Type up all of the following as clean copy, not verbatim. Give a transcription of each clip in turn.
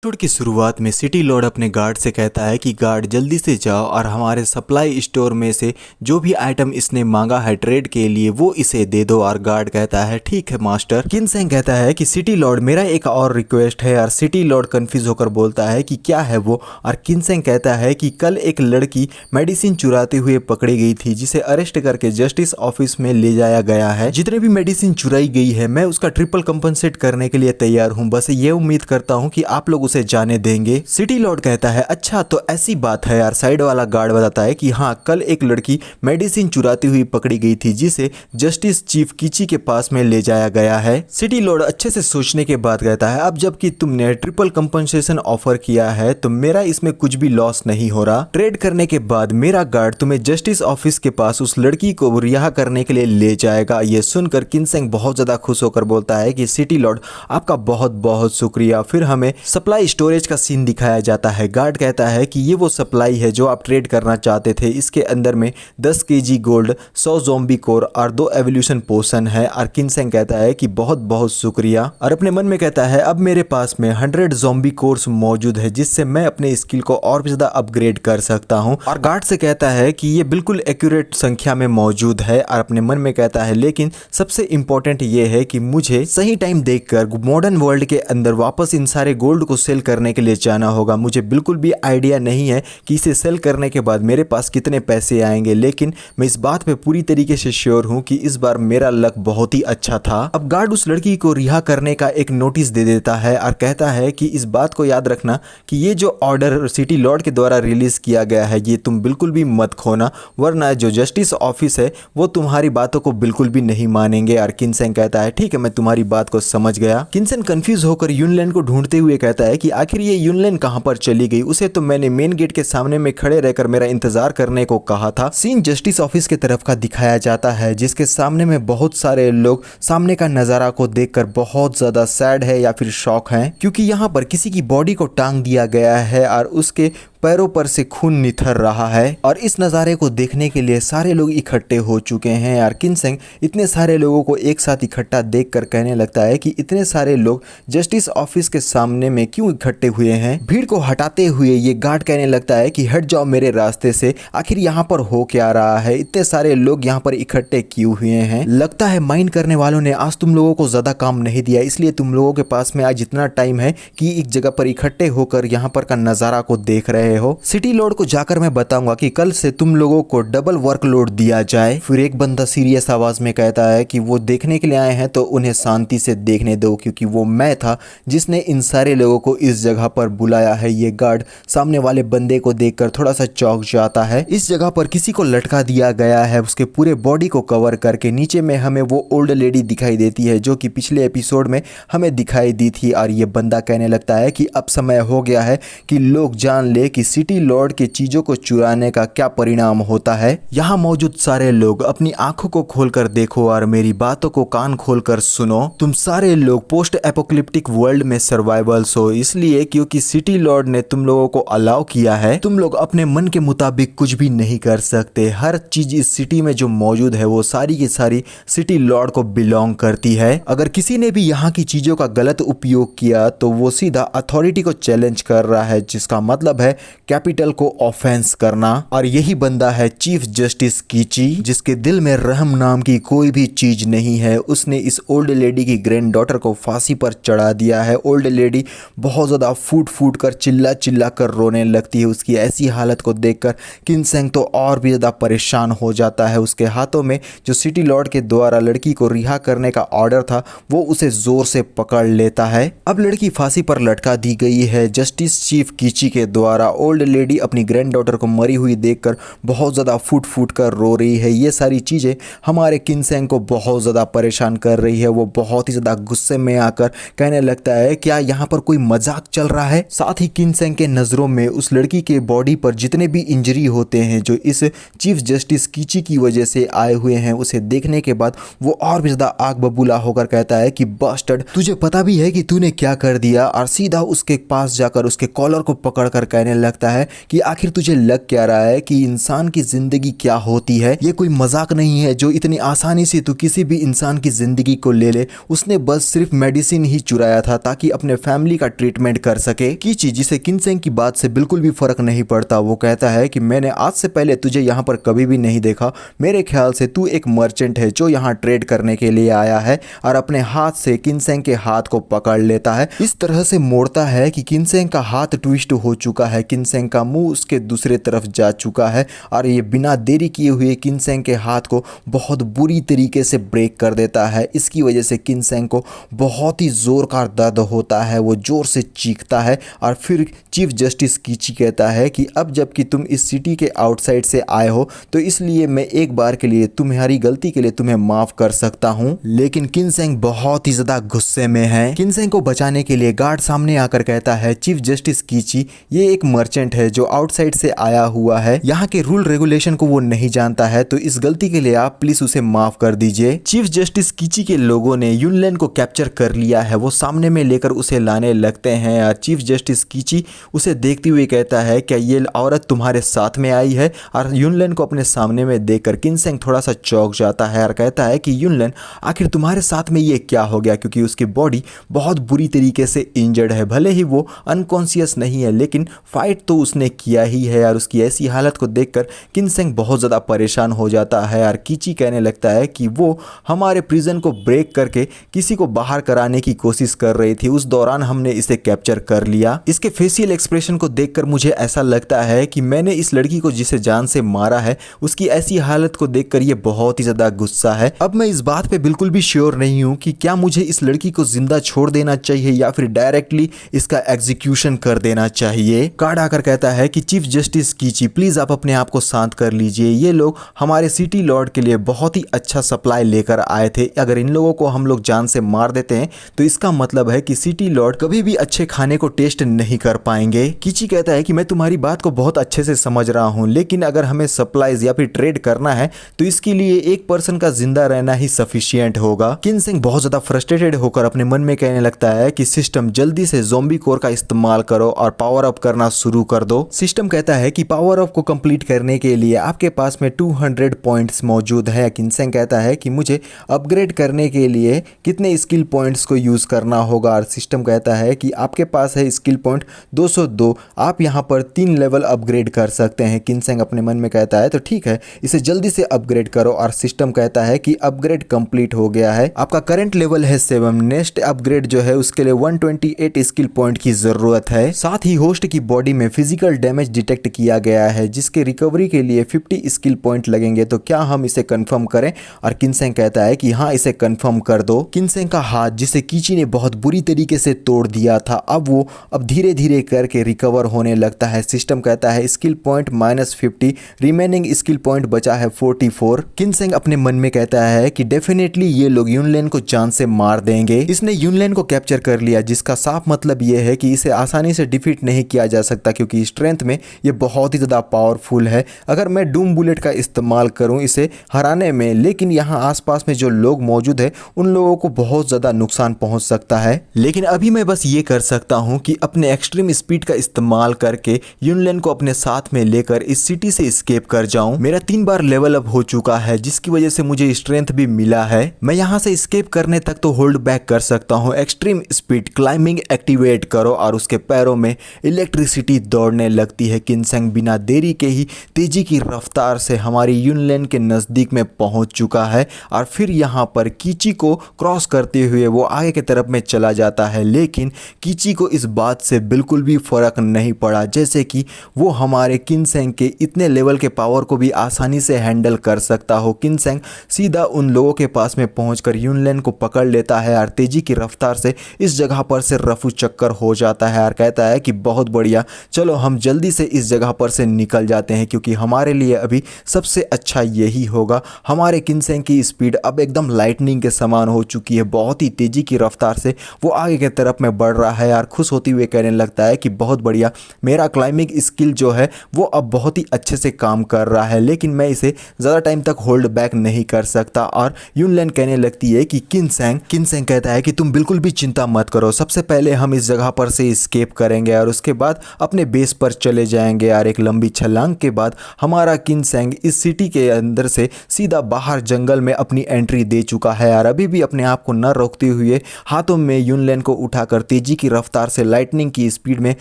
Episode की शुरुआत में सिटी लॉर्ड अपने गार्ड से कहता है कि गार्ड जल्दी से जाओ और हमारे सप्लाई स्टोर में से जो भी आइटम इसने मांगा है ट्रेड के लिए वो इसे दे दो। और गार्ड कहता है ठीक है मास्टर। किनसेंग कहता है कि सिटी लॉर्ड मेरा एक और रिक्वेस्ट है। और सिटी लॉर्ड कंफ्यूज होकर बोलता है कि क्या है वो। और किनसेंग कहता है कि कल एक लड़की मेडिसिन चुराते हुए पकड़ी गई थी जिसे अरेस्ट करके जस्टिस ऑफिस में ले जाया गया है। जितने भी मेडिसिन चुराई गई है मैं उसका ट्रिपल कंपनसेट करने के लिए तैयार हूँ। बस ये उम्मीद करता हूँ कि आप लोग उसे जाने देंगे। सिटी लॉर्ड कहता है अच्छा तो ऐसी बात है यार। साइड वाला गार्ड बताता है कि हाँ कल एक लड़की मेडिसिन चुराती हुई पकड़ी गई थी जिसे जस्टिस चीफ कीची के पास में ले जाया गया है। सिटी लॉर्ड अच्छे से सोचने के बाद कहता है अब जबकि तुमने ट्रिपल कंपनसेशन ऑफर किया है तो मेरा इसमें कुछ भी लॉस नहीं हो रहा। ट्रेड करने के बाद मेरा गार्ड तुम्हें जस्टिस ऑफिस के पास उस लड़की को रिहा करने के लिए ले जाएगा। ये सुनकर किनसेंग बहुत ज्यादा खुश होकर बोलता है कि सिटी लॉर्ड आपका बहुत बहुत शुक्रिया। फिर हमें सप्लाई स्टोरेज का सीन दिखाया जाता है। गार्ड कहता है कि ये वो सप्लाई है जो आप ट्रेड करना चाहते थे। इसके अंदर में 10 केजी गोल्ड, 100 ज़ॉम्बी कोर और 2 एवोल्यूशन पोशन है। और किनसेंग कहता है कि बहुत बहुत शुक्रिया। और अपने मन में कहता है अब मेरे पास में 100 ज़ॉम्बी कोर्स मौजूद है जिससे मैं अपने स्किल को और भी ज्यादा अपग्रेड कर सकता हूँ। और गार्ड से कहता है कि ये बिल्कुल एक्यूरेट संख्या में मौजूद है। और अपने मन में कहता है लेकिन सबसे इंपॉर्टेंट ये है कि मुझे सही टाइम देखकर मॉडर्न वर्ल्ड के अंदर वापस इन सारे गोल्ड को सेल करने के लिए जाना होगा। मुझे बिल्कुल भी आइडिया नहीं है कि इसे सेल करने के बाद मेरे पास कितने पैसे आएंगे, लेकिन मैं इस बात पे पूरी तरीके से श्योर हूं कि इस बार मेरा लक बहुत ही अच्छा था। अब गार्ड उस लड़की को रिहा करने का एक नोटिस दे देता है और कहता है कि इस बात को याद रखना कि ये जो ऑर्डर सिटी लॉर्ड के द्वारा रिलीज किया गया है ये तुम बिल्कुल भी मत खोना, वरना जो जस्टिस ऑफिस है वो तुम्हारी बातों को बिल्कुल भी नहीं मानेंगे। और किनसेंग कहता है ठीक है मैं तुम्हारी बात को समझ गया। किनसेंग कंफ्यूज होकर यूनलैन को ढूंढते हुए कहता है कि आखिर ये यूनलैन कहां पर चली गई। उसे तो मैंने मेन गेट के सामने में खड़े रहकर मेरा इंतजार करने को कहा था। सीन जस्टिस ऑफिस के तरफ का दिखाया जाता है जिसके सामने में बहुत सारे लोग सामने का नजारा को देखकर बहुत ज्यादा सैड है या फिर शॉक हैं, क्योंकि यहाँ पर किसी की बॉडी को टांग दिया गया है और उसके पैरों पर से खून निथर रहा है। और इस नज़ारे को देखने के लिए सारे लोग इकट्ठे हो चुके हैं। यार किनसेंग इतने सारे लोगों को एक साथ इकट्ठा देखकर कहने लगता है कि इतने सारे लोग जस्टिस ऑफिस के सामने में क्यों इकट्ठे हुए हैं। भीड़ को हटाते हुए ये गार्ड कहने लगता है कि हट जाओ मेरे रास्ते से, आखिर यहाँ पर हो क्या रहा है, इतने सारे लोग यहाँ पर इकट्ठे क्यों हुए हैं। लगता है माइंड करने वालों ने आज तुम लोगों को ज्यादा काम नहीं दिया, इसलिए तुम लोगों के पास में आज इतना टाइम है कि एक जगह पर इकट्ठे होकर यहाँ पर का नजारा को देख रहे हो। सिटी लॉर्ड को जाकर मैं बताऊंगा कि कल से तुम लोगों को डबल वर्कलोड दिया जाए। फिर एक बंदा सीरियस आवाज में कहता है कि वो देखने के लिए आए हैं तो उन्हें शांति से देखने दो, क्योंकि वो मैं था जिसने इन सारे लोगों को इस जगह पर बुलाया है। ये गार्ड सामने वाले बंदे को देखकर थोड़ा सा चौंक जाता है। इस जगह पर किसी को लटका दिया गया है, उसके पूरे बॉडी को कवर करके। नीचे में हमें वो ओल्ड लेडी दिखाई देती है जो कि पिछले एपिसोड में हमें दिखाई दी थी। और ये बंदा कहने लगता है कि अब समय हो गया है कि लोग जान ले कि सिटी लॉर्ड के चीजों को चुराने का क्या परिणाम होता है। यहाँ मौजूद सारे लोग अपनी आंखों को खोलकर देखो और मेरी बातों को कान खोलकर सुनो। तुम सारे लोग पोस्ट एपोकलिप्टिक वर्ल्ड में सर्वाइवल्स हो, इसलिए क्योंकि सिटी लॉर्ड ने तुम लोगों को अलाउ किया है। तुम लोग अपने मन के मुताबिक कुछ भी नहीं कर सकते। हर चीज इस सिटी में जो मौजूद है वो सारी की सारी सिटी लॉर्ड को बिलोंग करती है। अगर किसी ने भी यहाँ की चीजों का गलत उपयोग किया तो वो सीधा अथॉरिटी को चैलेंज कर रहा है, जिसका मतलब है कैपिटल को ऑफेंस करना। और यही बंदा है चीफ जस्टिस कीची, जिसके दिल में रहम नाम की कोई भी चीज नहीं है। उसने इस ओल्ड लेडी की ग्रैंड डॉटर को फांसी पर चढ़ा दिया है। ओल्ड लेडी बहुत ज्यादा फूट फूट कर चिल्ला चिल्ला कर रोने लगती है। उसकी ऐसी हालत को देखकर किनसेंग तो और भी ज्यादा परेशान हो जाता है। उसके हाथों में जो सिटी लॉर्ड के द्वारा लड़की को रिहा करने का ऑर्डर था वो उसे जोर से पकड़ लेता है। अब लड़की फांसी पर लटका दी गई है जस्टिस चीफ कीची के द्वारा। ओल्ड लेडी अपनी ग्रैंड डॉटर को मरी हुई देखकर बहुत ज़्यादा फूट फूट कर रो रही है। ये सारी चीज़ें हमारे किनसेंग को बहुत ज़्यादा परेशान कर रही है। वो बहुत ही ज़्यादा गुस्से में आकर कहने लगता है क्या यहाँ पर कोई मजाक चल रहा है। साथ ही किनसेंग के नज़रों में उस लड़की के बॉडी पर जितने भी इंजरी होते हैं जो इस चीफ जस्टिस कीची की वजह से आए हुए हैं, उसे देखने के बाद वो और भी ज़्यादा आग बबूला होकर कहता है कि बास्टर्ड, तुझे पता भी है कि तूने क्या कर दिया। और सीधा उसके पास जाकर उसके कॉलर को पकड़कर कहने लगता है कि आखिर तुझे लग क्या रहा है कि इंसान की जिंदगी क्या होती है। ये कोई मजाक नहीं है जो इतनी आसानी से तू किसी भी इंसान की जिंदगी को ले ले। उसने बस सिर्फ मेडिसिन ही चुराया था ताकि अपने फैमिली का ट्रीटमेंट कर सके। कीची, जिसे किनसेंग की बात से बिल्कुल भी फर्क नहीं पड़ता, वो कहता है कि मैंने आज से पहले तुझे यहाँ पर कभी भी नहीं देखा। मेरे ख्याल से तू एक मर्चेंट है जो यहाँ ट्रेड करने के लिए आया है, और अपने हाथ से किनसेंग के हाथ को पकड़ लेता है। इस तरह से मोड़ता है कि किनसेंग का हाथ ट्विस्ट हो चुका है, किनसेंग का मुंह उसके दूसरे तरफ जा चुका है, और ये बिना देरी किए हुए किनसेंग के हाथ को बहुत बुरी तरीके से ब्रेक कर देता है। इसकी वजह से किनसेंग को बहुत ही जोर का दर्द होता है, वो जोर से चीखता है। और फिर चीफ जस्टिस कीची कहता है कि अब जबकि तुम इस सिटी के आउटसाइड से आए हो तो इसलिए मैं एक बार के लिए तुम्हारी गलती के लिए तुम्हें माफ कर सकता हूं। लेकिन किनसेंग बहुत ही ज्यादा गुस्से में है। किनसेंग को बचाने के लिए गार्ड सामने आकर कहता है, चीफ जस्टिस कीची ये एक मर्चेंट है जो आउटसाइड से आया हुआ है, यहाँ के रूल रेगुलेशन को वो नहीं जानता है, तो इस गलती के लिए आप प्लीज उसे माफ कर दीजिए। चीफ जस्टिस कीची के लोगों ने युनलेन को कैप्चर कर लिया है, वो सामने में लेकर उसे लाने लगते हैं। और चीफ जस्टिस कीची उसे देखते हुए कहता है, क्या ये औरत तुम्हारे साथ में आई है? और युनलेन को अपने सामने में देखकर किनसेंग थोड़ा सा चौंक जाता है और कहता है कि युनलेन आखिर तुम्हारे साथ में ये क्या हो गया, क्योंकि उसकी बॉडी बहुत बुरी तरीके से इंजर्ड है। भले ही वो अनकॉन्शियस नहीं है लेकिन फाइट तो उसने किया ही है। और उसकी ऐसी हालत को देखकर किनसेंग बहुत ज़्यादा परेशान हो जाता है और कीची कहने लगता है कि वो हमारे प्रिजन को ब्रेक करके किसी को बाहर कराने की कोशिश कर रही थी, उस दौरान हमने इसे कैप्चर कर लिया। इसके फेशियल एक्सप्रेशन को देखकर मुझे ऐसा लगता है कि मैंने इस लड़की को जिसे जान से मारा है उसकी ऐसी हालत को देखकर ये बहुत ही ज्यादा गुस्सा है। अब मैं इस बात पे बिल्कुल भी श्योर नहीं हूं कि क्या मुझे इस लड़की को जिंदा छोड़ देना चाहिए या फिर डायरेक्टली इसका एग्जीक्यूशन कर देना चाहिए। कार्ड आकर कहता है कि चीफ जस्टिस कीची प्लीज आप अपने आप को शांत कर लीजिए, ये लोग हमारे सिटी लॉर्ड के लिए बहुत ही अच्छा सप्लाई लेकर आए थे। अगर इन लोगों को हम लोग जान से मार देते हैं तो इसका मतलब है कि सिटी लॉर्ड कभी भी अच्छे खाने को टेस्ट नहीं कर पाएंगे। कीची कहता है कि मैं तुम्हारी बात को बहुत अच्छे से समझ रहा हूं, लेकिन अगर हमें सप्लाईज या फिर ट्रेड करना है तो इसके लिए एक पर्सन का जिंदा रहना ही सफिशिएंट होगा। किनसेंग बहुत ज्यादा फ्रस्ट्रेटेड होकर अपने मन में कहने लगता है कि सिस्टम जल्दी से ज़ॉम्बी कोर का इस्तेमाल करो और पावर अप करना शुरू कर दो। सिस्टम कहता है कि पावर अप को कंप्लीट करने के लिए आपके पास में 200 पॉइंट्स मौजूद है। किनसेंग कहता है कि मुझे अपग्रेड करने के लिए कितने स्किल पॉइंट्स को यूज करना होगा, और सिस्टम कहता है कि आपके पास है स्किल पॉइंट 202, आप यहाँ पर 3 लेवल अपग्रेड कर सकते हैं। किनसेंग अपने मन में कहता है तो ठीक है, इसे जल्दी से अपग्रेड करो, और सिस्टम कहता है कि अपग्रेड कंप्लीट हो गया है, आपका करंट लेवल है 7, नेक्स्ट अपग्रेड जो है उसके लिए 128 स्किल पॉइंट की जरूरत है। साथ ही होस्ट की बॉडी में फिजिकल डैमेज डिटेक्ट किया गया है जिसके रिकवरी के लिए 50 स्किल पॉइंट लगेंगे, तो क्या हम इसे कंफर्म करें? और किनसेंग कहता है कि हाँ इसे कंफर्म कर दो। किनसेंग का हाथ जिसे कीची ने बहुत बुरी तरीके से तोड़ दिया था अब धीरे धीरे करके रिकवर होने लगता है। सिस्टम कहता है skill point -50, remaining skill point बचा है 44। किनसेंग अपने मन में कहता है कि डेफिनेटली ये लोग युनलेन को जान से मार देंगे। इसने युनलेन को कैप्चर कर लिया जिसका साफ मतलब ये है कि इसे आसानी से डिफीट नहीं किया जा सकता, क्योंकि स्ट्रेंथ में ये बहुत ही ज़्यादा पावरफुल है। अगर मैं डूम बुलेट का इस्तेमाल करूं इसे हराने में, लेकिन यहाँ आसपास में जो लोग मौजूद है उन लोगों को बहुत ज़्यादा नुकसान पहुंच सकता है। लेकिन अभी मैं बस ये कर सकता हूं कि अपने एक्सट्रीम स्पीड का इस्तेमाल करके युनलेन को अपने साथ में लेकर इस सिटी से एस्केप कर जाऊं। मेरा 3 बार लेवल अप हो चुका है जिसकी वजह से मुझे स्ट्रेंथ भी मिला है। मैं यहाँ से एस्केप करने तक तो होल्ड बैक कर सकता हूँ। एक्सट्रीम स्पीड क्लाइंबिंग एक्टिवेट करो, और उसके पैरों में इलेक्ट्रिसिटी दौड़ने लगती है। किनसेंग बिना देरी के ही तेजी की रफ्तार से हमारी युनलेन के नज़दीक में पहुंच चुका है, और फिर यहाँ पर कीची को क्रॉस करते हुए वो आगे की तरफ में चला जाता है। लेकिन कीची को इस बात से बिल्कुल भी फर्क नहीं पड़ा, जैसे कि वो हमारे किनसेंग के इतने लेवल के पावर को भी आसानी से हैंडल कर सकता हो। किनसेंग सीधा उन लोगों के पास में पहुंचकर युनलेन को पकड़ लेता है और तेजी की रफ्तार से इस जगह पर से रफू चक्कर हो जाता है और कहता है कि बहुत बढ़िया, चलो हम जल्दी से इस जगह पर से निकल जाते हैं, क्योंकि हमारे लिए अभी सबसे अच्छा यही होगा। हमारे किनसेंग की स्पीड अब एकदम लाइटनिंग के समान हो चुकी है, बहुत ही तेजी की रफ्तार से वो आगे की तरफ में बढ़ रहा है और खुश होते हुए कहने लगता है कि बहुत बढ़िया, मेरा क्लाइंबिंग स्किल जो है वो अब बहुत ही अच्छे से काम कर रहा है, लेकिन मैं इसे ज़्यादा टाइम तक होल्ड बैक नहीं कर सकता। और युनलेन कहने लगती है कि किनसेंग कहता है कि तुम बिल्कुल भी चिंता मत करो, सबसे पहले हम इस जगह पर से एस्केप करेंगे और उसके बाद अपने बेस पर चले जाएंगे यार। एक लंबी छलांग के बाद हमारा किनसेंग इस सिटी के अंदर से सीधा बाहर जंगल में अपनी एंट्री दे चुका है यार। अभी भी अपने आप को न रोकते हुए हाथों में युनलेन को उठाकर तेजी की रफ्तार से लाइटनिंग की स्पीड में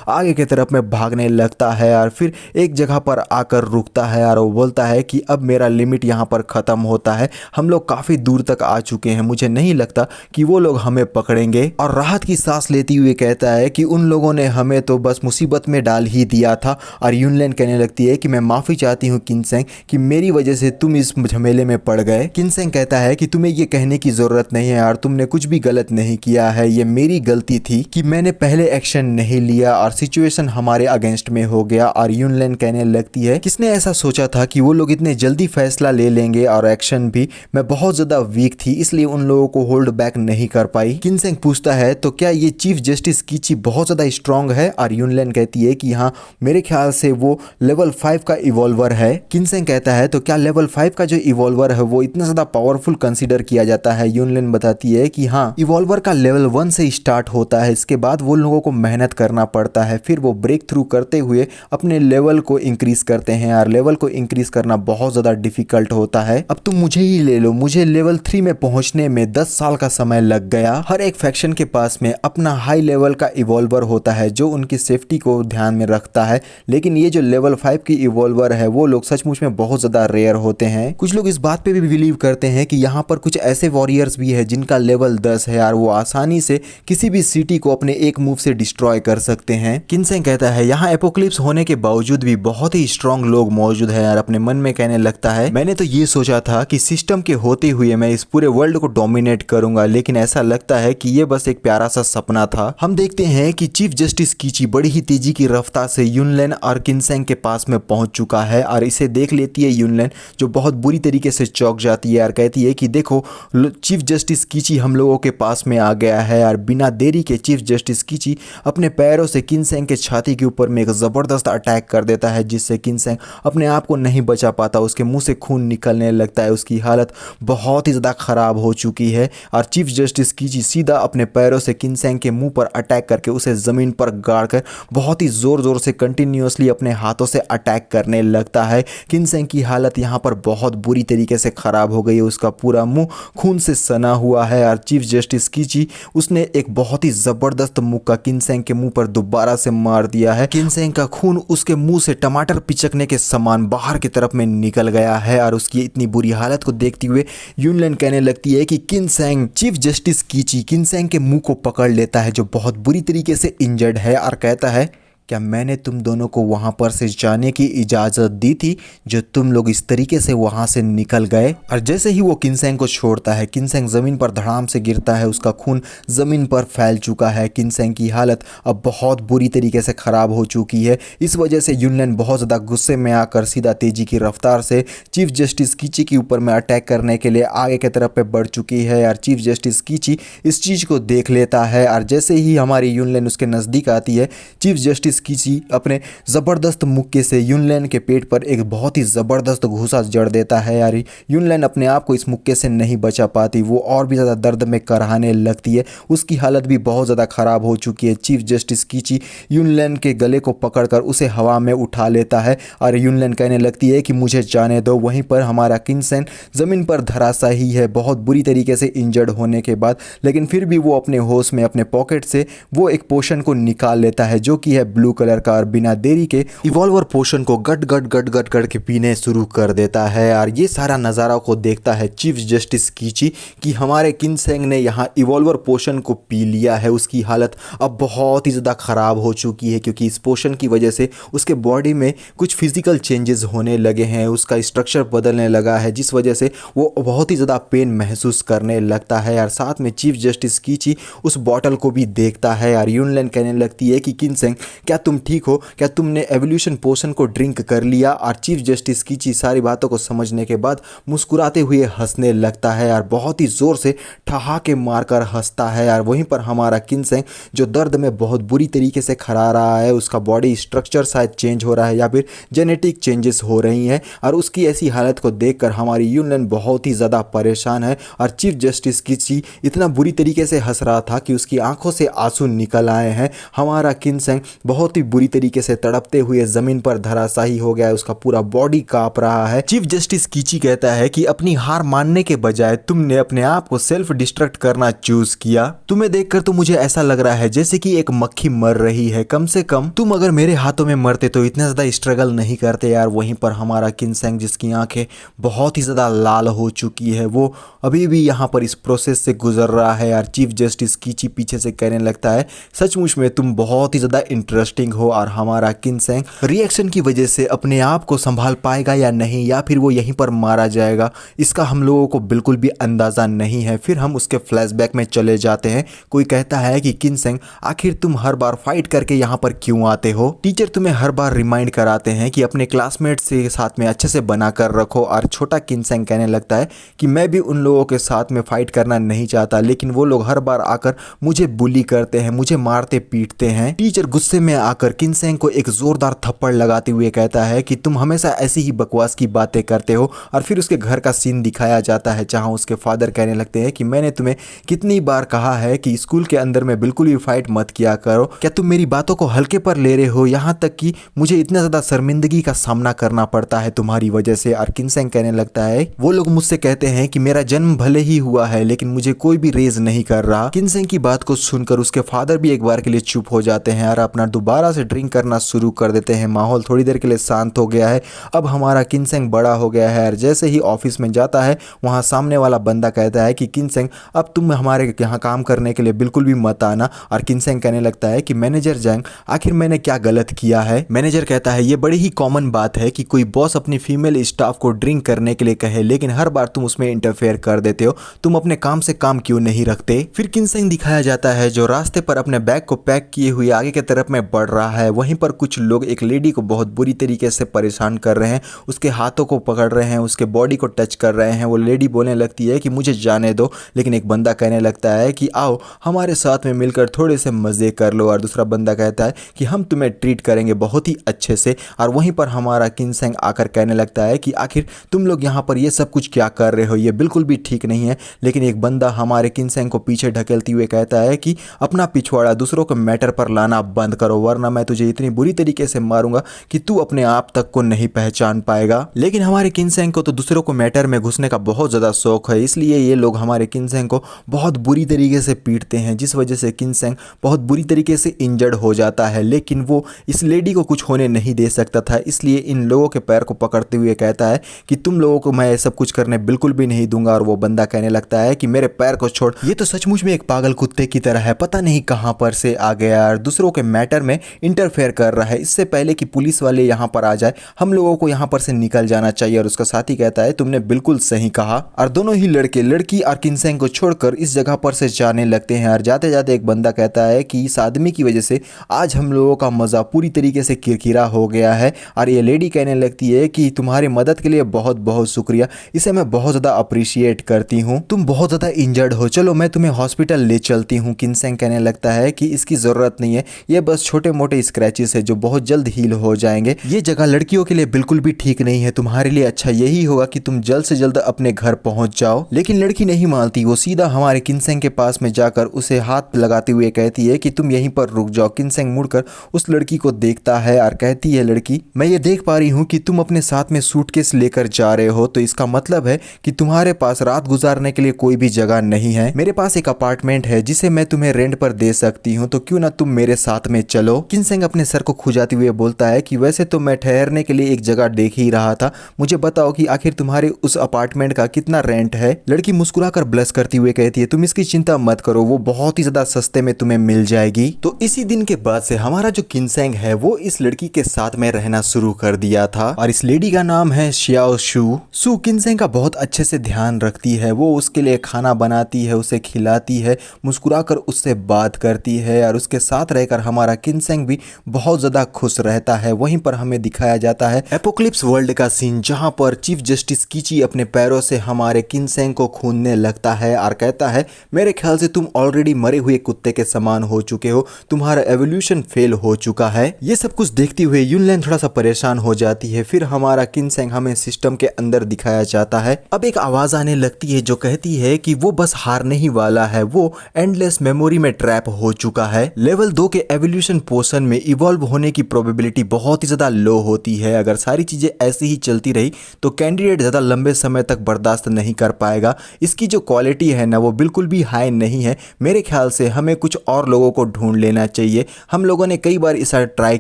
आगे की तरफ में भागने लगता है यार। फिर एक जगह पर आकर रुकता है यार। वो बोलता है कि अब मेरा लिमिट यहाँ पर ख़त्म होता है, हम लोग काफ़ी दूर तक आ चुके हैं, मुझे नहीं लगता कि वो लोग हमें पकड़ेंगे। और राहत की सांस लेते हुए कहता है कि उन लोगों ने हमें तो बस मुसीबत में डाल ही दिया था। और युनलेन कहने लगती है कि मैं माफ़ी चाहती हूँ किनसेंग कि मेरी वजह से तुम इस झमेले में पड़ गए। किनसेंग कहता है कि तुम्हें ये कहने की ज़रूरत नहीं है यार, तुमने कुछ भी गलत नहीं किया है, ये मेरी गलती थी कि मैंने पहले एक्शन नहीं लिया और सिचुएशन हमारे अगेंस्ट में हो गया। और युनलेन कहने लगती है किसने ऐसा सोचा था कि वो लोग इतने जल्दी फैसला ले लेंगे, और एक्शन भी मैं बहुत ज़्यादा वीक थी इसलिए उन लोगों को होल्ड बैक नहीं कर पाई। किनसेंग पूछता है तो क्या ये चीफ जस्टिस कीची बहुत ज़्यादा स्ट्रांग है, और युनलेन कहती है कि हाँ मेरे ख्याल से वो लेवल 5 का इवॉल्वर है। किनसेंग कहता है तो क्या लेवल 5 का जो इवॉल्वर है वो इतना ज़्यादा पावरफुल कंसीडर किया जाता है। युनलेन बताती है कि हाँ, इवॉल्वर का लेवल 1 से स्टार्ट होता है, इसके बाद वो लोगों को मेहनत करना पड़ता है, फिर वो ब्रेक थ्रू करते हुए अपने लेवल को इंक्रीज करते हैं। और लेवल को इंक्रीज करना बहुत ज़्यादा डिफिकल्ट होता है। अब तुम मुझे ही ले लो, मुझे लेवल 3 में पहुंचने में 10 साल का समय लग गया। हर एक फैक्शन के पास में अपना हाई लेवल का इवॉल्वर होता है जो उनकी सेफ्टी को ध्यान में रखता है, लेकिन ये जो लेवल 5 की इवॉल्वर है वो लोग सचमुच में बहुत ज़्यादा रेयर होते हैं। कुछ लोग इस बात पे भी बिलीव करते हैं कि यहाँ पर कुछ ऐसे वॉरियर्स भी है जिनका लेवल 10 है यार, वो आसानी से किसी भी सिटी को अपने एक मूव से डिस्ट्रॉय कर सकते हैं। किनसेंग कहता है यहाँ एपोक्लिप्स होने के बावजूद भी बहुत ही स्ट्रांग लोग मौजूद है यार। अपने मन में कहने लगता है मैंने तो ये सोचा था कि सिस्टम के होते हुए मैं इस पूरे वर्ल्ड को डोमिनेट करूंगा, लेकिन ऐसा लगता है कि ये बस एक प्यारा सा सपना था। हम देखते हैं कि चीफ जस्टिस कीची बड़ी ही तेजी की रफ्तार से युनलेन और किनसेंग के पास में पहुंच चुका है, और इसे देख लेती है युनलेन जो बहुत बुरी तरीके से चौंक जाती है और कहती है कि देखो चीफ जस्टिस कीची हम लोगों के पास में आ गया है। और बिना देरी के चीफ जस्टिस कीची अपने पैरों से किनसेंग के छाती के ऊपर में एक ज़बरदस्त अटैक कर देता है, जिससे किनसेंग अपने आप को नहीं बचा पाता, उसके मुंह से खून निकलने लगता है, उसकी हालत बहुत ही ज़्यादा ख़राब हो चुकी है। और चीफ जस्टिस कीची सीधा अपने पैरों से किनसेंग के मुंह पर अटैक करके उसे ज़मीन पर गाड़ कर बहुत ही ज़ोर ज़ोर से कंटिन्यूसली अपने हाथों से अटैक करने लगता है। किनसेंग की हालत यहाँ पर बहुत बुरी तरीके से ख़राब हो गई है, उसका पूरा मुंह खून से सना हुआ है। और चीफ जस्टिस कीची उसने एक बहुत ही ज़बरदस्त मुक्का किनसेंग के मुंह पर दोबारा से मार दिया है। किनसेंग का खून उसके मुंह से टमाटर पिचकने के समान बाहर की तरफ में निकल गया है। और उसकी इतनी बुरी हालत को देखते हुए युनलेन कहने लगती है कि किनसेंग चीफ जस्टिस कीची किनसेंग के मुंह को पकड़ लेता है जो बहुत बुरी तरीके से इंजर्ड है, और कहता है क्या मैंने तुम दोनों को वहां पर से जाने की इजाज़त दी थी जो तुम लोग इस तरीके से वहां से निकल गए। और जैसे ही वो किनसेंग को छोड़ता है किनसेंग ज़मीन पर धड़ाम से गिरता है, उसका खून ज़मीन पर फैल चुका है। किनसेंग की हालत अब बहुत बुरी तरीके से ख़राब हो चुकी है। इस वजह से युनलेन बहुत ज़्यादा गुस्से में आकर सीधा तेजी की रफ्तार से चीफ जस्टिस कीची के ऊपर में अटैक करने के लिए आगे की तरफ पे बढ़ चुकी है। और चीफ जस्टिस कीची इस चीज़ को देख लेता है, और जैसे ही हमारी युनलेन उसके नज़दीक आती है चीफ जस्टिस कीची अपने ज़बरदस्त मुक्के से युनलेन के पेट पर एक बहुत ही ज़बरदस्त घूसा जड़ देता है। यार युनलेन अपने आप को इस मुक्के से नहीं बचा पाती, वो और भी ज़्यादा दर्द में कराहने लगती है, उसकी हालत भी बहुत ज़्यादा ख़राब हो चुकी है। चीफ जस्टिस कीची युनलेन के गले को पकड़कर उसे हवा में उठा लेता है और युनलेन कहने लगती है कि मुझे जाने दो। वहीं पर हमारा किनसेंग ज़मीन पर धराशायी है बहुत बुरी तरीके से इंजर्ड होने के बाद, लेकिन फिर भी वो अपने होश में अपने पॉकेट से वो एक पोशन को निकाल लेता है जो कि है ब्लू कलर का, और बिना देरी के इवॉल्वर पोशन को गट गट गट गट गट के पीने शुरू कर देता है। और ये सारा नज़ारा को देखता है चीफ जस्टिस कीची कि हमारे किनसेंग ने यहाँ इवॉल्वर पोशन को पी लिया है। उसकी हालत अब बहुत ही ज़्यादा ख़राब हो चुकी है क्योंकि इस पोशन की वजह से उसके बॉडी में कुछ फिजिकल चेंजेस होने लगे हैं, उसका स्ट्रक्चर बदलने लगा है, जिस वजह से वो बहुत ही ज़्यादा पेन महसूस करने लगता है। और साथ में चीफ जस्टिस कीची उस बॉटल को भी देखता है और युनलेन कहने लगती है कि किनसेंग क्या तुम ठीक हो, क्या तुमने एवोल्यूशन पोशन को ड्रिंक कर लिया। और चीफ जस्टिस कीची सारी बातों को समझने के बाद मुस्कुराते हुए हंसने लगता है और बहुत ही ज़ोर से ठहाके मारकर हंसता है। और वहीं पर हमारा किनसेंग जो दर्द में बहुत बुरी तरीके से खरा रहा है, उसका बॉडी स्ट्रक्चर शायद चेंज हो रहा है या फिर जेनेटिक चेंजेस हो रही हैं, और उसकी ऐसी हालत को देखकर हमारी युनलेन बहुत ही ज़्यादा परेशान है। और चीफ जस्टिस कीची इतना बुरी तरीके से हंस रहा था कि उसकी आंखों से आंसू निकल आए हैं। हमारा किनसेंग बहुत बहुत ही बुरी तरीके से तड़पते हुए जमीन पर धराशायी हो गया है, उसका पूरा बॉडी कांप रहा है। चीफ जस्टिस कीची कहता है कि अपनी हार मानने के बजाय तुमने अपने आप को सेल्फ डिस्ट्रक्ट करना चूज किया। तुम्हें देखकर तो मुझे ऐसा लग रहा है जैसे कि एक मक्खी मर रही है। कम से कम तुम अगर मेरे हाथों में मरते तो इतना ज्यादा स्ट्रगल नहीं करते यार। वहीं पर हमारा किनसेंग, जिसकी आंखें बहुत ही ज्यादा लाल हो चुकी है, वो अभी भी यहाँ पर इस प्रोसेस से गुजर रहा है यार। चीफ जस्टिस कीची पीछे से कहने लगता है, सचमुच में तुम बहुत ही ज्यादा इंटरेस्टिंग हो। और हमारा किनसेंग रिएक्शन की वजह से अपने आप को संभाल पाएगा या नहीं, या फिर वो यहीं पर मारा जाएगा, इसका हम लोगों को बिल्कुल भी अंदाजा नहीं है। फिर हम उसके फ्लैशबैक में चले जाते हैं। कोई कहता है कि किनसेंग, आखिर तुम हर बार फाइट करके यहाँ पर क्यों आते हो? टीचर तुम्हें हर बार रिमाइंड कराते हैं कि अपने क्लासमेट से साथ में अच्छे से बना कर रखो। और छोटा किनसेंग कहने लगता है कि मैं भी उन लोगों के साथ में फाइट करना नहीं चाहता, लेकिन वो लोग हर बार आकर मुझे बुली करते हैं, मुझे मारते पीटते हैं। टीचर गुस्से में आकर किनसेंग को एक जोरदार थप्पड़ लगाते हुए कहता है कि तुम हमेशा ऐसी ही बकवास की बातें करते हो। और फिर उसके घर का सीन दिखाया जाता है जहां उसके फादर कहने लगते हैं कि मैंने तुम्हें कितनी बार कहा है कि स्कूल के अंदर में बिल्कुल भी फाइट मत किया करो, क्या तुम मेरी बातों को हल्के पर ले रहे हो? यहाँ तक कि मुझे इतना ज्यादा शर्मिंदगी का सामना करना पड़ता है तुम्हारी वजह से। और किनसेंग कहने लगता है, वो लोग मुझसे कहते हैं कि मेरा जन्म भले ही हुआ है लेकिन मुझे कोई भी रेज नहीं कर रहा। किनसेंग की बात को सुनकर उसके फादर भी एक बार के लिए चुप हो जाते हैं और अपना दोबारा से ड्रिंक करना शुरू कर देते हैं। माहौल थोड़ी देर के लिए शांत हो गया है। अब हमारा किनसेंग बड़ा हो गया है और जैसे ही ऑफिस में जाता है वहां सामने वाला बंदा कहता है कि किनसेंग, अब तुम हमारे यहाँ काम करने के लिए बिल्कुल भी मत आना। और किनसेंग कहने लगता है कि मैनेजर जैंग, आखिर मैंने क्या गलत किया है? मैनेजर कहता है, ये बड़ी ही कॉमन बात है कि कोई बॉस अपनी फीमेल स्टाफ को ड्रिंक करने के लिए कहे, लेकिन हर बार तुम उसमें इंटरफेयर कर देते हो। तुम अपने काम से काम क्यों नहीं रखते? फिर किनसेंग दिखाया जाता है जो रास्ते पर अपने बैग को पैक किए हुए आगे की तरफ में बढ़ रहा है। वहीं पर कुछ लोग एक लेडी को बहुत बुरी तरीके से परेशान कर रहे हैं, उसके हाथों को पकड़ रहे हैं, उसके बॉडी को टच कर रहे हैं। वो लेडी बोलने लगती है कि मुझे जाने दो, लेकिन एक बंदा कहने लगता है कि आओ हमारे साथ में मिलकर थोड़े से मजे कर लो। और दूसरा बंदा कहता है कि हम तुम्हें ट्रीट करेंगे बहुत ही अच्छे से। और वहीं पर हमारा किनसेंग आकर कहने लगता है कि आखिर तुम लोग यहाँ पर ये सब कुछ क्या कर रहे हो, ये बिल्कुल भी ठीक नहीं है। लेकिन एक बंदा हमारे किनसेंग को पीछे ढकेलते हुए कहता है कि अपना पिछवाड़ा दूसरों के मैटर पर लाना बंद करो, वरना मैं तुझे इतनी बुरी तरीके से मारूंगा कि तू अपने आप तक को नहीं पहचान पाएगा। लेकिन हमारे किनसेंग को तो दूसरों को मैटर में घुसने का बहुत ज्यादा शौक है, इसलिए ये लोग हमारे किनसेंग को बहुत बुरी तरीके से पीटते हैं, जिस वजह से किनसेंग बहुत बुरी तरीके से इंजर्ड हो जाता है। लेकिन वो इस लेडी को कुछ होने नहीं दे सकता था, इसलिए इन लोगों के पैर को पकड़ते हुए कहता है कि तुम लोगों को मैं सब कुछ करने बिल्कुल भी नहीं दूंगा। और वो बंदा कहने लगता है कि मेरे पैर को छोड़, ये तो सचमुच में एक पागल कुत्ते की तरह है, पता नहीं कहां पर से आ गया और दूसरों के मैटर में इंटरफेयर कर रहा है। इससे पहले कि पुलिस वाले यहां पर आ जाए, हम लोगों को यहां पर से निकल जाना चाहिए। और उसका साथी कहता है, तुमने बिल्कुल सही कहा। और दोनों ही लड़की और किनसेंग को छोड़कर इस जगह पर से जाने लगते हैं। और जाते जाते एक बंदा कहता है कि इस आदमी की वजह से आज हम लोगों का मजा पूरी तरीके से किरकिरा हो गया है। और ये लेडी कहने लगती है कि तुम्हारी मदद के लिए बहुत बहुत शुक्रिया, इसे मैं बहुत ज्यादा अप्रिशिएट करती हूँ। तुम बहुत ज्यादा इंजर्ड हो, चलो मैं तुम्हें हॉस्पिटल ले चलती हूँ। किनसेंग कहने लगता है कि इसकी जरूरत नहीं है, ये बस छोटे मोटे स्क्रैचेस है जो बहुत जल्द हील हो जाएंगे। ये जगह लड़कियों के लिए बिल्कुल भी ठीक नहीं है, तुम्हारे लिए अच्छा यही होगा कि तुम जल्द से जल्द अपने घर पहुंच जाओ। लेकिन लड़की नहीं मानती, वो सीधा हमारे किनसेंग के पास में जाकर उसे हाथ लगाते हुए कहती है कि तुम यहीं पर रुक जाओ। किनसेंग मुड़कर उस लड़की को देखता है और कहती है, लड़की मैं ये देख पा रही हूँ कि तुम अपने साथ में सूटकेस लेकर जा रहे हो, तो इसका मतलब है कि तुम्हारे पास रात गुजारने के लिए कोई भी जगह नहीं है। मेरे पास एक अपार्टमेंट है जिसे मैं तुम्हें रेंट पर दे सकती हूँ, तो क्यों ना तुम मेरे साथ में चलो। किनसेंग अपने सर को खुजाते हुए बोलता है कि वैसे तो मैं ठहरने के लिए एक जगह देख ही रहा था, मुझे बताओ कि आखिर तुम्हारे उस अपार्टमेंट का कितना रेंट है। लड़की मुस्कुराकर ब्लश करती हुए कहती है, तुम इसकी चिंता मत करो, वो बहुत ही ज्यादा सस्ते में तुम्हें मिल जाएगी। तो इसी दिन के बाद से हमारा जो किनसेंग है वो इस लड़की के साथ में रहना शुरू कर दिया था। और इस लेडी का नाम है श्याओ शू। किनसेंग का बहुत अच्छे से ध्यान रखती है, वो उसके लिए खाना बनाती है, उसे खिलाती है, मुस्कुराकर उससे बात करती है और उसके साथ रहकर हमारा किनसेंग भी बहुत ज्यादा खुश रहता है। वहीं पर हमें दिखाया जाता है एपोक्लिप्स वर्ल्ड का सीन, जहां पर चीफ जस्टिस कीची अपने पैरों से हमारे किनसेंग को खूंदने लगता है और कहता है, मेरे ख्याल से तुम ऑलरेडी मरे हुए कुत्ते के समान हो चुके हो, तुम्हारा एवोल्यूशन फेल हो चुका है। ये सब कुछ देखते हुए युनलैन थोड़ा सा परेशान हो जाती है। फिर हमारा किनसेंग हमें सिस्टम के अंदर दिखाया जाता है। अब एक आवाज आने लगती है जो कहती है कि वो बस हारने ही वाला है, वो एंडलेस मेमोरी में ट्रैप हो चुका है। लेवल 2 के एवोल्यूशन पोर्शन में इवॉल्व होने की प्रोबेबिलिटी बहुत ही ज़्यादा लो होती है। अगर सारी चीज़ें ऐसी ही चलती रही तो कैंडिडेट ज़्यादा लंबे समय तक बर्दाश्त नहीं कर पाएगा। इसकी जो क्वालिटी है ना वो बिल्कुल भी हाई नहीं है। मेरे ख्याल से हमें कुछ और लोगों को ढूंढ लेना चाहिए। हम लोगों ने कई बार इसे ट्राई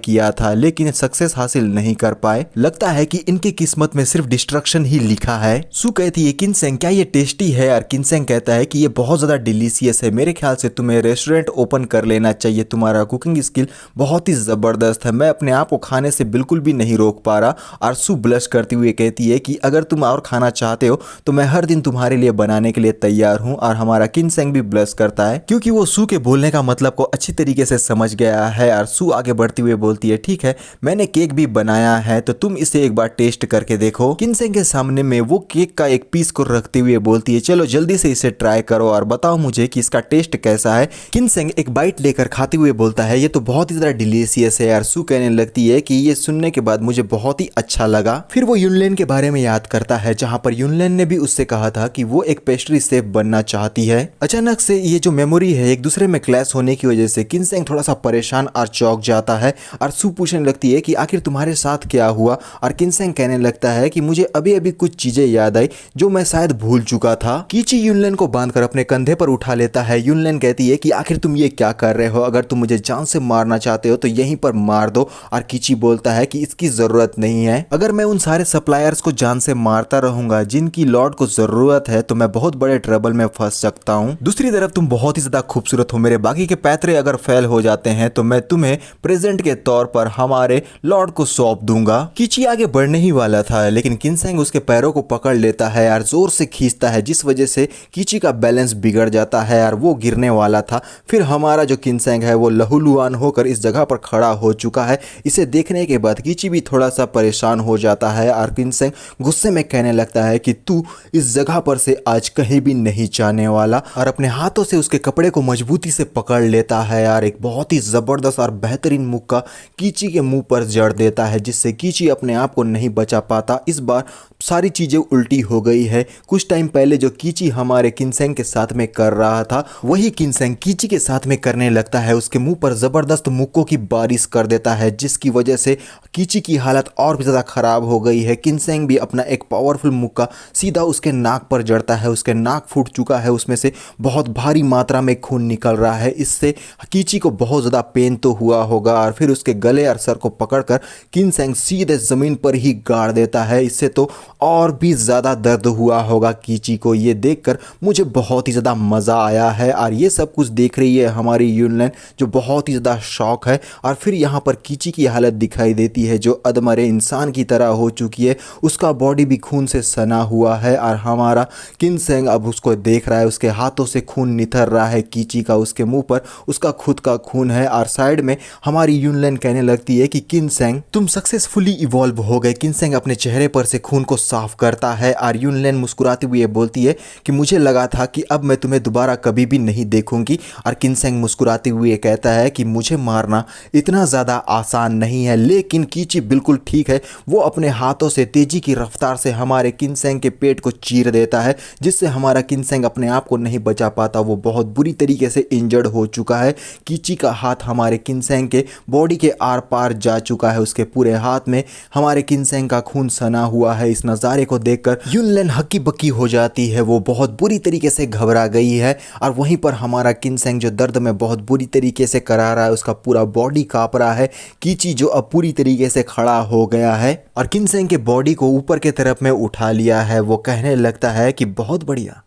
किया था लेकिन सक्सेस हासिल नहीं कर पाए। लगता है कि इनकी किस्मत में सिर्फ डिस्ट्रक्शन ही लिखा है। सू कहती है किनसेंग क्या ये टेस्टी है, और किनसेंग कहता है कि ये बहुत ज़्यादा डिलीशियस है। मेरे ख्याल से तुम्हें रेस्टोरेंट ओपन कर लेना चाहिए, तुम्हारा कुकिंग स्किल बहुत ही ज़बरदस्त है। मैं अपने आप को खाने से बिल्कुल भी नहीं रोक पा रहा। और सू ब्लश करती हुई कहती है कि अगर तुम और खाना चाहते हो तो मैं हर दिन तुम्हारे लिए बनाने के लिए तैयार हूँ। और हमारा किनसेंग भी ब्लश करता है क्योंकि वो सू के बोलने का मतलब को अच्छी तरीके से समझ गया है। और सू आगे बढ़ती हुई बोलती है ठीक है, मैंने केक भी बनाया है तो तुम इसे एक बार टेस्ट करके देखो। किनसेंग के सामने में वो केक का एक पीस को रखते हुए बोलती है चलो जल्दी से इसे ट्राई करो और बताओ मुझे कि इसका टेस्ट कैसा है। किनसेंग एक बाइट लेकर खाते हुए बोलता है ये तो बहुत ही ज्यादा डिलीशियस है यार। सू कहने लगती है कि ये सुनने के बाद मुझे बहुत ही अच्छा लगा। फिर वो युनलेन के बारे में याद करता है जहां पर युनलेन ने भी उससे कहा था कि वो एक पेस्ट्री शेफ बनना चाहती है। अचानक से ये जो मेमोरी है एक दूसरे में क्लैश होने की वजह से किनसेंग थोड़ा सा परेशान और चौंक जाता है। और सू पूछने लगती है कि आखिर तुम्हारे साथ क्या हुआ। और किनसेंग कहने लगता है कि मुझे अभी अभी कुछ चीजें याद आई जो मैं शायद भूल चुका था। कीची युनलेन को बांधकर अपने कंधे पर उठा लेता है। युनलेन कहती है कि आखिर तुम ये क्या कर रहे हो, अगर तुम मुझे जान से मारना चाहते हो तो यहीं पर मार दो। और कीची बोलता है कि इसकी जरूरत नहीं है, अगर मैं उन सारे सप्लायर्स को जान से मारता रहूंगा जिनकी लॉर्ड को जरूरत है तो मैं बहुत बड़े ट्रबल में फंस सकता हूँ। दूसरी तरफ तुम बहुत ही ज्यादा खूबसूरत हो, मेरे बाकी के पैतरे अगर फेल हो जाते हैं तो मैं तुम्हें प्रेजेंट के तौर पर हमारे लॉर्ड को सौंप दूंगा। कीची आगे बढ़ने ही वाला था लेकिन किनसेंग उसके पैरों को पकड़ लेता है और जोर से खींचता है जिस वजह से कीची का बैलेंस बिगड़ जाता है और वो गिरने वाला था। फिर हमारा जो किनसेंग है वो लहूलुहान होकर इस जगह पर खड़ा हो चुका है। इसे देखने के बाद कीची भी थोड़ा सा परेशान हो जाता है और किनसेंग गुस्से में कहने लगता है कि तू इस जगह पर से आज कहीं भी नहीं जाने वाला। और अपने हाथों से उसके कपड़े को मजबूती से पकड़ लेता है और एक बहुत ही जबरदस्त और बेहतरीन मुक्का कीची के मुंह पर जड़ देता है जिससे कीची अपने आप को नहीं बचा पाता। इस बार सारी चीजें उल्टी हो गई है। कुछ टाइम पहले जो कीची हमारे किनसेंग के साथ में कर रहा था वही किनसेंग कीची के साथ में करने लगता है। उसके मुंह पर जबरदस्त मुक्कों की बारिश कर देता है जिसकी वजह से कीची की हालत और भी ज्यादा खराब हो गई है। किनसेंग भी अपना एक पावरफुल मुक्का सीधा उसके नाक पर जड़ता है। उसके नाक फूट चुका है, उसमें से बहुत भारी मात्रा में खून निकल रहा है। इससे कीची को बहुत ज्यादा पेन तो हुआ होगा और फिर उसके गले और सर को पकड़कर किनसेंग सीधे जमीन पर ही गाड़ देता है। इससे तो और भी ज्यादा दर्द हुआ होगा कीची को। ये देखकर मुझे बहुत ही ज्यादा मजा आया है। और ये सब कुछ देख रही है हमारी युनलेन जो बहुत ही ज्यादा शॉक है। और फिर यहाँ पर कीची की हालत दिखाई देती है जो अधमरे इंसान की तरह हो चुकी है। उसका बॉडी भी खून से सना हुआ है और हमारा किनसेंग अब उसको देख रहा है। उसके हाथों से खून निथर रहा है कीची का, उसके मुंह पर उसका खुद का खून है। और साइड में हमारी युनलेन कहने लगती है कि किनसेंग तुम सक्सेसफुली इवॉल्व हो गए। किनसेंग अपने चेहरे पर से खून को साफ करता है और युनलेन मुस्कुराती हुई बोलती है कि मुझे लगा था कि अब मैं तुम्हें दोबारा कभी भी नहीं देखूंगी। और किनसेंग मुस्कुराते हुए कहता है कि मुझे मारना इतना ज़्यादा आसान नहीं है। लेकिन कीची बिल्कुल ठीक है, वो अपने हाथों से तेजी की रफ्तार से हमारे किनसेंग के पेट को चीर देता है जिससे हमारा किनसेंग अपने आप को नहीं बचा पाता। वो बहुत बुरी तरीके से इंजर्ड हो चुका है। कीची का हाथ हमारे किनसेंग के बॉडी के आर पार जा चुका है। उसके पूरे हाथ में हमारे किनसेंग का खून सना हुआ है। इस नज़ारे को देखकर युनलेन हक्की बक्की हो जाती है। वो बहुत बुरी तरीके से घबरा गई है। और वहीं पर हमारा किनसेंग जो दर्द में बहुत बुरी तरीके से करा रहा है, उसका पूरा बॉडी कांप रहा है। कीची जो अब पूरी तरीके से खड़ा हो गया है और किनसेंग के बॉडी को ऊपर के तरफ में उठा लिया है। वो कहने लगता है कि बहुत बढ़िया,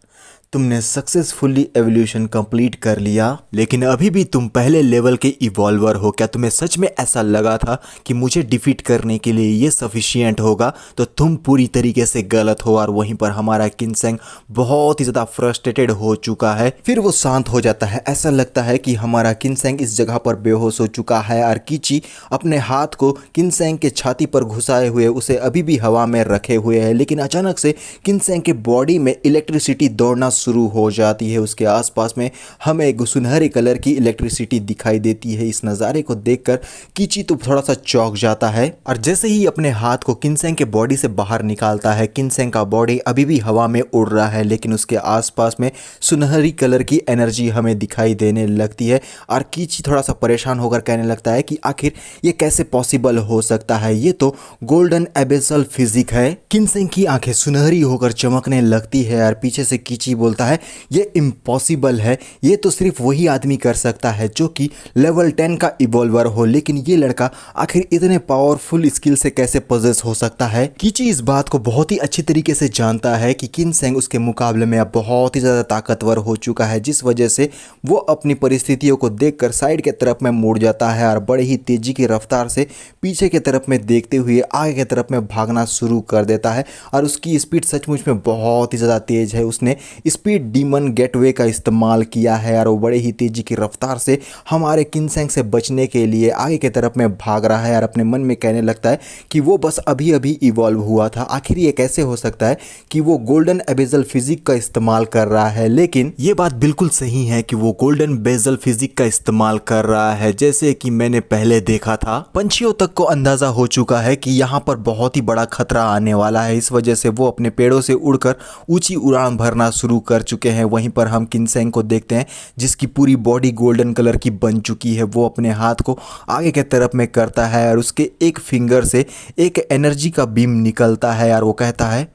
तुमने सक्सेसफुली एवोल्यूशन कंप्लीट कर लिया, लेकिन अभी भी तुम पहले लेवल के इवॉल्वर हो। क्या तुम्हें सच में ऐसा लगा था कि मुझे डिफीट करने के लिए ये सफिशिएंट होगा? तो तुम पूरी तरीके से गलत हो। और वहीं पर हमारा किनसेंग बहुत ही ज़्यादा फ्रस्ट्रेटेड हो चुका है। फिर वो शांत हो जाता है। ऐसा लगता है कि हमारा किनसेंग इस जगह पर बेहोश हो चुका है और कीची अपने हाथ को किनसेंग के छाती पर घुसाए हुए उसे अभी भी हवा में रखे हुए है। लेकिन अचानक से किनसेंग के बॉडी में इलेक्ट्रिसिटी दौड़ना शुरू हो जाती है। उसके आसपास में हमें एक सुनहरे कलर की इलेक्ट्रिसिटी दिखाई देती है। इस नज़ारे को देखकर कीची तो थोड़ा सा चौंक जाता है और जैसे ही अपने हाथ को किनसेंग के बॉडी से बाहर निकालता है, किनसेंग का बॉडी अभी भी हवा में उड़ रहा है, लेकिन उसके आसपास में सुनहरी कलर की एनर्जी हमें दिखाई देने लगती है और कीची थोड़ा सा परेशान होकर कहने लगता है कि आखिर ये कैसे पॉसिबल हो सकता है, ये तो गोल्डन एबेसल फिजिक है। किनसेंग की आंखें सुनहरी होकर चमकने लगती है और पीछे से कीची बोलता है ये इम्पॉसिबल है, ये तो सिर्फ वही आदमी कर सकता है जो कि लेवल 10 का इवॉल्वर हो, लेकिन ये लड़का आखिर इतने पावरफुल स्किल से कैसे पोजेस हो सकता है। कीची इस बात को बहुत ही अच्छी तरीके से जानता है कि किनसेंग उसके मुकाबले में अब बहुत ही ज़्यादा ताकतवर हो चुका है, जिस वजह से वो अपनी परिस्थितियों को देखकर साइड के तरफ में मुड़ जाता है और बड़े ही तेजी की रफ्तार से पीछे की तरफ में देखते हुए आगे की तरफ में भागना शुरू कर देता है और उसकी स्पीड सचमुच में बहुत ही ज़्यादा तेज़ है। उसने स्पीड डीमन गेटवे का इस्तेमाल किया है और वो बड़े ही तेजी की रफ्तार से हमारे किनसेंग से बचने के लिए आगे की तरफ में भाग रहा है और अपने मन में कहने लगता है कि वो बस अभी अभी इवॉल्व हुआ था, आखिर ये कैसे हो सकता है कि वो गोल्डन एबेसल फिजिक का इस्तेमाल कर रहा है। लेकिन ये बात बिल्कुल सही है कि वो गोल्डन बेजल फिजिक का इस्तेमाल कर रहा है, जैसे कि मैंने पहले देखा था। पंछियों तक को अंदाजा हो चुका है कि यहाँ पर बहुत ही बड़ा खतरा आने वाला है, इस वजह से वो अपने पेड़ों से उड़कर ऊंची उड़ान भरना शुरू कर चुके हैं। वहीं पर हम किनसेंग को देखते हैं जिसकी पूरी बॉडी गोल्डन कलर की बन चुकी है। वो अपने हाथ को आगे की तरफ में करता है और उसके एक फिंगर से एक एनर्जी का बीम निकलता है और वो कहता है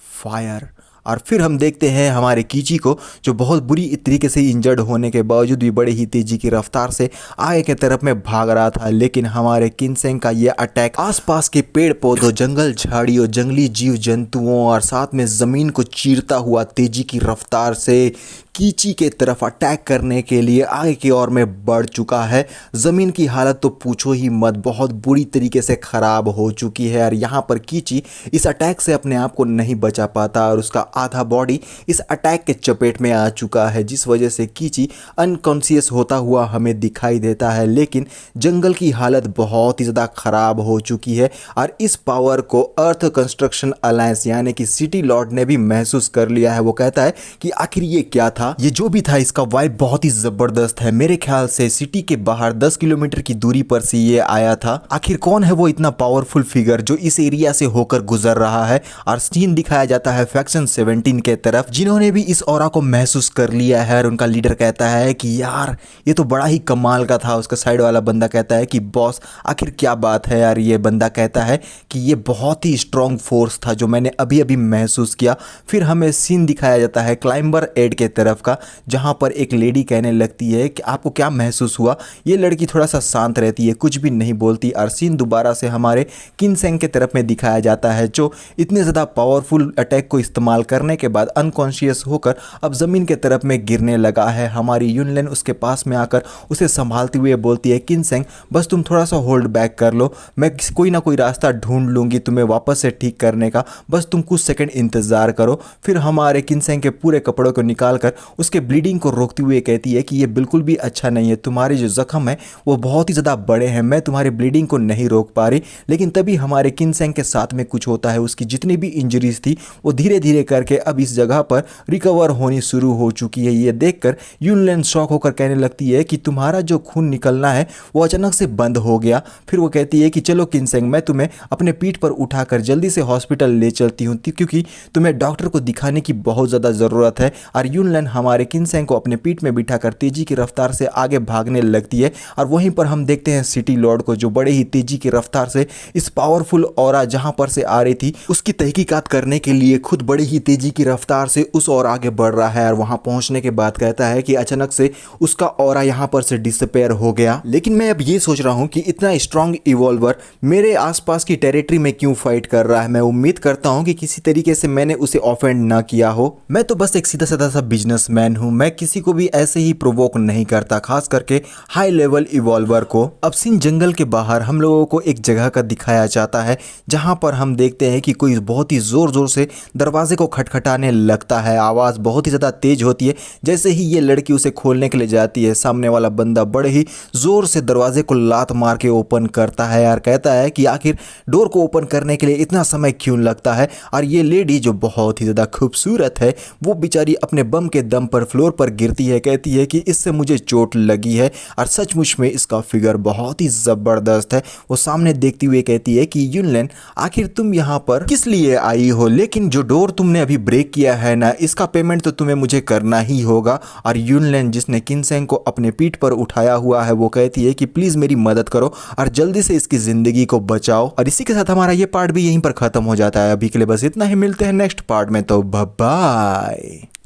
फायर। और फिर हम देखते हैं हमारे कीची को जो बहुत बुरी तरीके से इंजर्ड होने के बावजूद भी बड़े ही तेजी की रफ्तार से आगे की तरफ में भाग रहा था, लेकिन हमारे किनसेंग का ये अटैक आसपास के पेड़ पौधों, जंगल झाड़ियों, जंगली जीव जंतुओं और साथ में ज़मीन को चीरता हुआ तेजी की रफ्तार से कीची के तरफ अटैक करने के लिए आगे की ओर में बढ़ चुका है। ज़मीन की हालत तो पूछो ही मत, बहुत बुरी तरीके से ख़राब हो चुकी है और यहाँ पर कीची इस अटैक से अपने आप को नहीं बचा पाता और उसका आधा बॉडी इस अटैक के चपेट में आ चुका है, जिस वजह से कीची अनकॉन्शियस होता हुआ हमें दिखाई देता है। लेकिन जंगल की हालत बहुत ही ज़्यादा ख़राब हो चुकी है और इस पावर को अर्थ कंस्ट्रक्शन अलायंस यानी कि सिटी लॉर्ड ने भी महसूस कर लिया है। वो कहता है कि आखिर ये क्या था, ये जो भी था इसका वाइब बहुत ही ज़बरदस्त है। मेरे ख्याल से सिटी के बाहर 10 किलोमीटर की दूरी पर से ये आया था। आखिर कौन है वो इतना पावरफुल फिगर जो इस एरिया से होकर गुजर रहा है। और सीन दिखाया जाता है फैक्शन 17 के तरफ, जिन्होंने भी इस ऑरा को महसूस कर लिया है और उनका लीडर कहता है कि यार ये तो बड़ा ही कमाल का था। उसका साइड वाला बंदा कहता है कि बॉस आखिर क्या बात है यार। ये बंदा कहता है कि ये बहुत ही स्ट्रॉन्ग फोर्स था जो मैंने अभी अभी महसूस किया। फिर हमें सीन दिखाया जाता है क्लाइंबर एड के तरफ का, जहां पर एक लेडी कहने लगती है कि आपको क्या महसूस हुआ। ये लड़की थोड़ा सा शांत रहती है, कुछ भी नहीं बोलती और सीन दोबारा से हमारे किनसेंग के तरफ में दिखाया जाता है जो इतने ज़्यादा पावरफुल अटैक को इस्तेमाल करने के बाद अनकॉन्शियस होकर अब ज़मीन के तरफ में गिरने लगा है। हमारी यूनलेन उसके पास में आकर उसे संभालते हुए बोलती है किनसेंग बस तुम थोड़ा सा होल्ड बैक कर लो, मैं कोई ना कोई रास्ता ढूंढ लूँगी तुम्हें वापस से ठीक करने का, बस तुम कुछ सेकंड इंतज़ार करो। फिर हमारे किनसेंग के पूरे कपड़ों को निकाल कर उसके ब्लीडिंग को रोकते हुए कहती है कि ये बिल्कुल भी अच्छा नहीं है, तुम्हारे जो ज़ख्म है वो बहुत ही ज़्यादा बड़े हैं, मैं तुम्हारी ब्लीडिंग को नहीं रोक पा रही। लेकिन तभी हमारे किनसेंग के साथ में कुछ होता है, उसकी जितनी भी इंजरीज थी वो धीरे धीरे करके अब इस जगह पर रिकवर होनी शुरू हो चुकी है। ये देखकर यूनलेन शॉक होकर कहने लगती है कि तुम्हारा जो खून निकलना है वो अचानक से बंद हो गया। फिर वो कहती है कि चलो किनसेंग मैं तुम्हें अपने पीठ पर उठाकर जल्दी से हॉस्पिटल ले चलती हूँ क्योंकि तुम्हें डॉक्टर को दिखाने की बहुत ज़्यादा ज़रूरत है। और यूनलेन हमारे किनसेंग को अपने पीठ में बिठाकर तेजी की रफ्तार से आगे भागने लगती है। और वहीं पर हम देखते हैं सिटी लॉर्ड को जो बड़े ही तेजी की रफ्तार से इस पावरफुल ऑरा जहां पर से आ रही थी उसकी तहकीकात करने के लिए खुद बड़ी ही तेजी की रफ्तार से उस और आगे बढ़ रहा है। और वहां पहुंचने के बाद कहता है कि अचानक से उसका ऑरा यहां पर से डिसअपेयर हो गया। लेकिन मैं अब ये सोच रहा हूं कि इतना स्ट्रांग इवॉल्वर मेरे आसपास की टेरिटरी में क्यों फाइट कर रहा है। मैं उम्मीद करता हूं कि किसी तरीके से मैंने उसे ऑफेंड ना किया हो। मैं तो बस एक सीधा साधा सा बिजनेसमैन हूँ, मैं किसी को भी ऐसे ही प्रोवोक नहीं करता, खास करके हाई लेवल इवॉल्वर को। अब सीन जंगल के बाहर हम लोगों को एक जगह का दिखाया जाता है जहाँ पर हम देखते हैं कि कोई बहुत ही ज़ोर ज़ोर से दरवाजे को खटखटाने लगता है। आवाज़ बहुत ही ज़्यादा तेज होती है। जैसे ही ये लड़की उसे खोलने के लिए जाती है, सामने वाला बंदा बड़े ही ज़ोर से दरवाजे को लात मार के ओपन करता है और कहता है कि आखिर डोर को ओपन करने के लिए इतना समय क्यों लगता है। और ये लेडी जो बहुत ही ज़्यादा खूबसूरत है, वो बेचारी अपने बम के दम पर फ्लोर पर गिरती है, कहती है कि इससे मुझे चोट लगी है और सचमुच में इसका फिगर बहुत ही ज़बरदस्त है। वो सामने देखती हुए कहती है कि युनलेन, आखिर तुम यहाँ पर किस लिए आई हो, लेकिन जो डोर तुमने अभी ब्रेक किया है ना, इसका पेमेंट तो तुम्हें मुझे करना ही होगा। और युनलेन, जिसने किनसेंग को अपने पीठ पर उठाया हुआ है, वो कहती है कि प्लीज़ मेरी मदद करो और जल्दी से इसकी ज़िंदगी को बचाओ। और इसी के साथ हमारा ये पार्ट भी यहीं पर ख़त्म हो जाता है। अभी के लिए बस इतना ही, मिलते हैं नेक्स्ट पार्ट में, तो बाय बाय।